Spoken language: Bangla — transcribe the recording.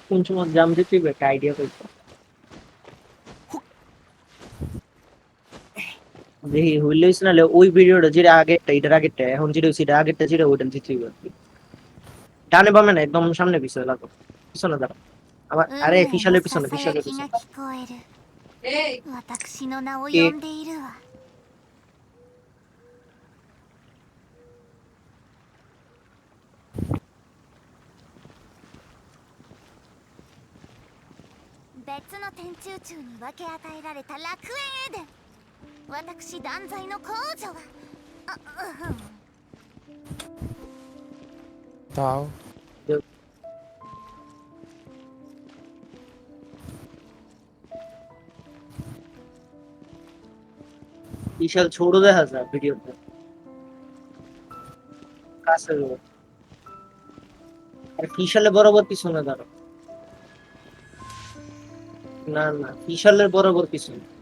কোন সময় জাম দিতে হবে একটা আইডিয়া পাইতো দেখি হইলেই না ওই ভিডিওটা যেটা আগেরটা এটার আগেরটা এখন যেটা হইছে এটা আগেরটা যেটা ওইটা দিতে হবে ডানে বামে না একদম সামনে পিছনে লাগো পিছনে দাঁড়া আবার আরে 運命の ফিশালের さ পিছনে さや ফিশালের きが পিছনে 聞こえる私の名を কে 呼んでいるわ別の天中宙に分け与えられた楽園エデン私断罪の公女はতাও বিশাল ছোট দেখা যায় ভিডিওতে কাছে আর ফিশালে বরাবর পিছনে দাঁড়া না না ফিশালের বরাবর পিছনে